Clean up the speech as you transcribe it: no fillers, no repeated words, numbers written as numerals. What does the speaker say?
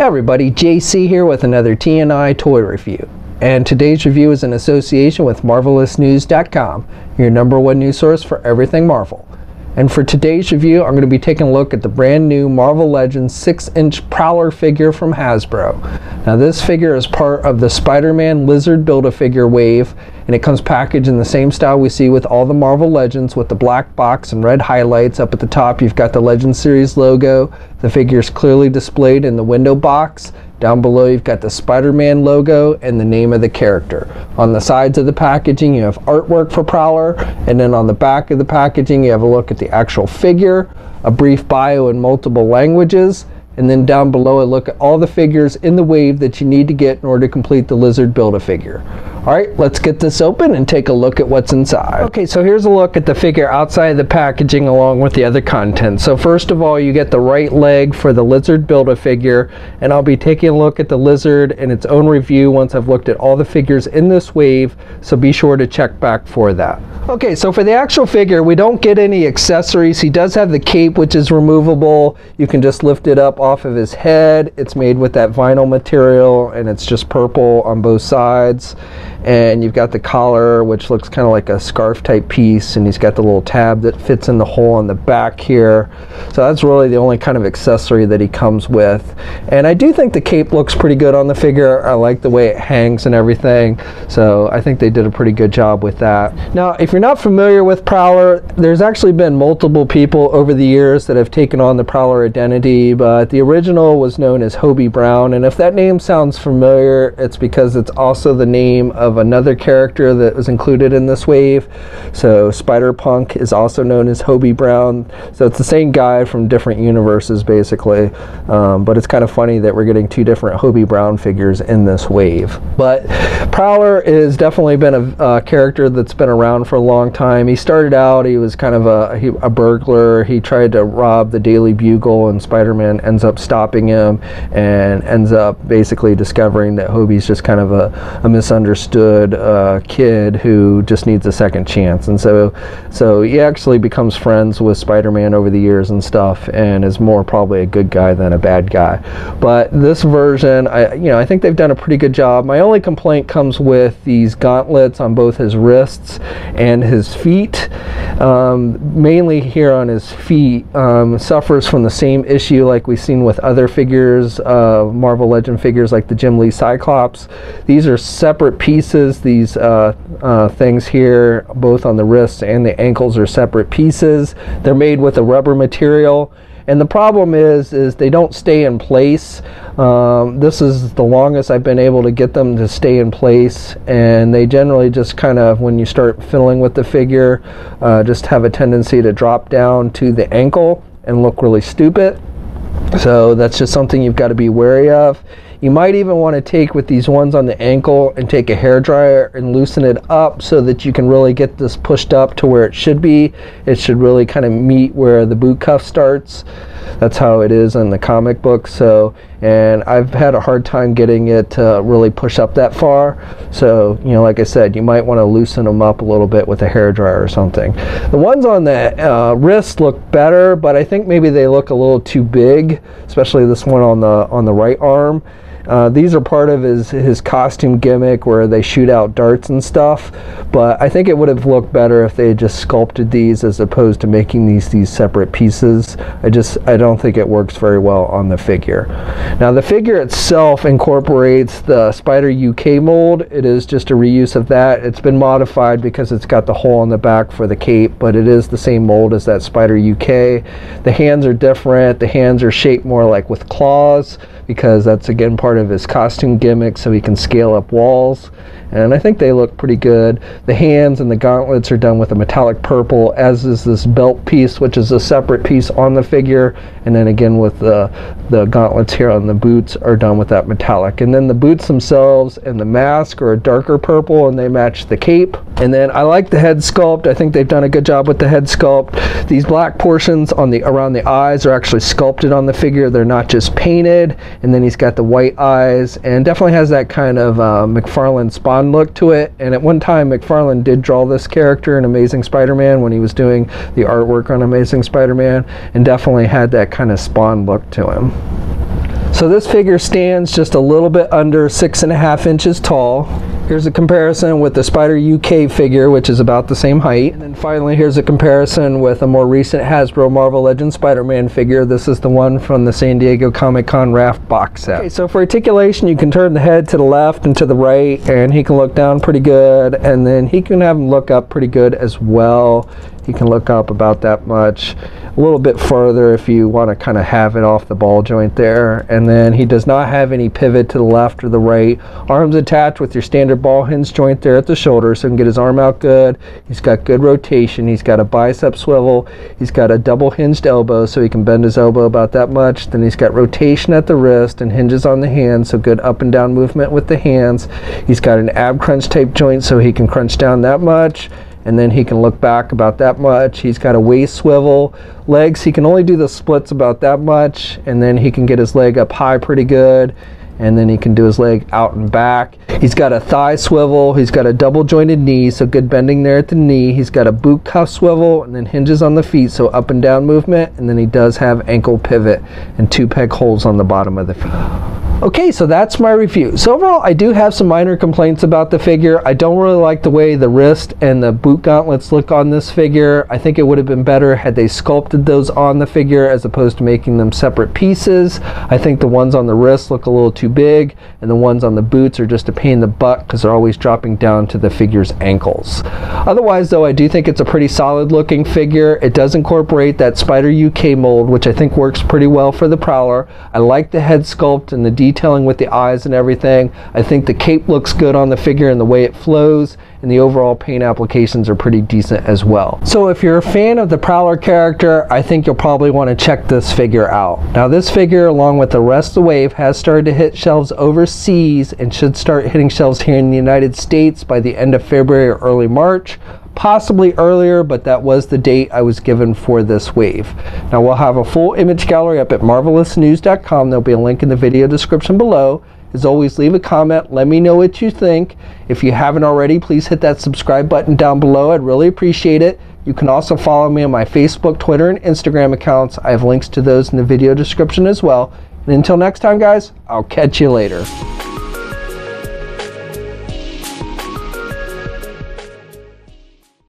everybody, JC here with another TNI toy review. And today's review is in association with MarvelousNews.com, your #1 news source for everything Marvel. And for today's review, I'm going to be taking a look at the brand new Marvel Legends 6-inch Prowler figure from Hasbro. Now this figure is part of the Spider-Man Lizard Build-A-Figure wave, and it comes packaged in the same style we see with all the Marvel Legends, with the black box and red highlights. Up at the top you've got the Legends series logo. The figure is clearly displayed in the window box. Down below you've got the Spider-Man logo and the name of the character. On the sides of the packaging you have artwork for Prowler, and then on the back of the packaging you have a look at the actual figure, a brief bio in multiple languages, and then down below a look at all the figures in the wave that you need to get in order to complete the Lizard Build-A-Figure. Alright, let's get this open and take a look at what's inside. Okay, so here's a look at the figure outside the packaging along with the other content. So first of all, you get the right leg for the Lizard Build-A-Figure, and I'll be taking a look at the Lizard in its own review once I've looked at all the figures in this wave, so be sure to check back for that. Okay, so for the actual figure, we don't get any accessories. He does have the cape, which is removable. You can just lift it up off of his head. It's made with that vinyl material, and it's just purple on both sides. And you've got the collar, which looks kind of like a scarf type piece, and he's got the little tab that fits in the hole on the back here. So that's really the only kind of accessory that he comes with. And I do think the cape looks pretty good on the figure. I like the way it hangs and everything, so I think they did a pretty good job with that. Now, if you're not familiar with Prowler, there's actually been multiple people over the years that have taken on the Prowler identity, but the original was known as Hobie Brown, and if that name sounds familiar, it's because it's also the name of another character that was included in this wave. So Spider-Punk is also known as Hobie Brown, so it's the same guy from different universes basically, but it's kind of funny that we're getting two different Hobie Brown figures in this wave. But Prowler has definitely been a character that's been around for a long time. He started out, he was kind of a burglar. He tried to rob the Daily Bugle, and Spider-Man ends up stopping him and ends up basically discovering that Hobie's just kind of a misunderstood kid who just needs a second chance. And so he actually becomes friends with Spider-Man over the years and stuff, and is more probably a good guy than a bad guy. But this version, I think they've done a pretty good job. My only complaint comes with these gauntlets on both his wrists and his feet. Mainly here on his feet, suffers from the same issue like we've seen with other figures, Marvel Legend figures like the Jim Lee Cyclops. These are separate pieces. These things here, both on the wrists and the ankles, are separate pieces. They're made with a rubber material, and the problem is they don't stay in place. This is the longest I've been able to get them to stay in place, and they generally just kind of, when you start fiddling with the figure, just have a tendency to drop down to the ankle and look really stupid. So that's just something you've got to be wary of. You might even want to take with these ones on the ankle and take a hairdryer and loosen it up so that you can really get this pushed up to where it should be. It should really kind of meet where the boot cuff starts. That's how it is in the comic book. So, and I've had a hard time getting it to really push up that far. So, like I said, you might want to loosen them up a little bit with a hairdryer or something. The ones on the wrist look better, but I think maybe they look a little too big, especially this one on the right arm. These are part of his costume gimmick where they shoot out darts and stuff, but I think it would have looked better if they had just sculpted these as opposed to making these separate pieces. I don't think it works very well on the figure. Now the figure itself incorporates the Spider UK mold. It is just a reuse of that. It's been modified because it's got the hole on the back for the cape, but it is the same mold as that Spider UK. The hands are different. The hands are shaped more like with claws, because that's again part of his costume gimmick, so he can scale up walls. And I think they look pretty good. The hands and the gauntlets are done with a metallic purple, as is this belt piece, which is a separate piece on the figure. And then again with the gauntlets here on the boots are done with that metallic. And then the boots themselves and the mask are a darker purple, and they match the cape. And then I like the head sculpt. I think they've done a good job with the head sculpt. These black portions around the eyes are actually sculpted on the figure. They're not just painted. And then he's got the white eyes, and definitely has that kind of McFarlane Spawn look to it. And at one time McFarlane did draw this character in Amazing Spider-Man when he was doing the artwork on Amazing Spider-Man, and definitely had that kind of Spawn look to him. So this figure stands just a little bit under 6.5 inches tall. Here's a comparison with the Spider UK figure, which is about the same height. And then finally, here's a comparison with a more recent Hasbro Marvel Legends Spider-Man figure. This is the one from the San Diego Comic-Con Raft box set. Okay, so for articulation, you can turn the head to the left and to the right, and he can look down pretty good, and then he can have him look up pretty good as well. He can look up about that much, a little bit further if you want to kind of have it off the ball joint there. And then he does not have any pivot to the left or the right. Arms attached with your standard ball hinge joint there at the shoulder, so he can get his arm out good. He's got good rotation. He's got a bicep swivel. He's got a double hinged elbow, so he can bend his elbow about that much. Then he's got rotation at the wrist and hinges on the hands, so good up and down movement with the hands. He's got an ab crunch type joint, so he can crunch down that much, and then he can look back about that much. He's got a waist swivel. Legs, he can only do the splits about that much, and then he can get his leg up high pretty good, and then he can do his leg out and back. He's got a thigh swivel. He's got a double jointed knee, so good bending there at the knee. He's got a boot cuff swivel and then hinges on the feet, so up and down movement, and then he does have ankle pivot and 2 peg holes on the bottom of the feet. Okay, so that's my review. So overall, I do have some minor complaints about the figure. I don't really like the way the wrist and the boot gauntlets look on this figure. I think it would have been better had they sculpted those on the figure as opposed to making them separate pieces. I think the ones on the wrist look a little too big, and the ones on the boots are just a pain in the butt because they're always dropping down to the figure's ankles. Otherwise though, I do think it's a pretty solid looking figure. It does incorporate that Spider UK mold, which I think works pretty well for the Prowler. I like the head sculpt and the detailing with the eyes and everything. I think the cape looks good on the figure and the way it flows, and the overall paint applications are pretty decent as well. So if you're a fan of the Prowler character, I think you'll probably want to check this figure out. Now this figure, along with the rest of the wave, has started to hit shelves overseas and should start hitting shelves here in the United States by the end of February or early March. Possibly earlier, but that was the date I was given for this wave. Now we'll have a full image gallery up at marvelousnews.com. There'll be a link in the video description below. As always, leave a comment, let me know what you think. If you haven't already, please hit that subscribe button down below. I'd really appreciate it. You can also follow me on my Facebook, Twitter, and Instagram accounts. I have links to those in the video description as well. And until next time, guys, I'll catch you later.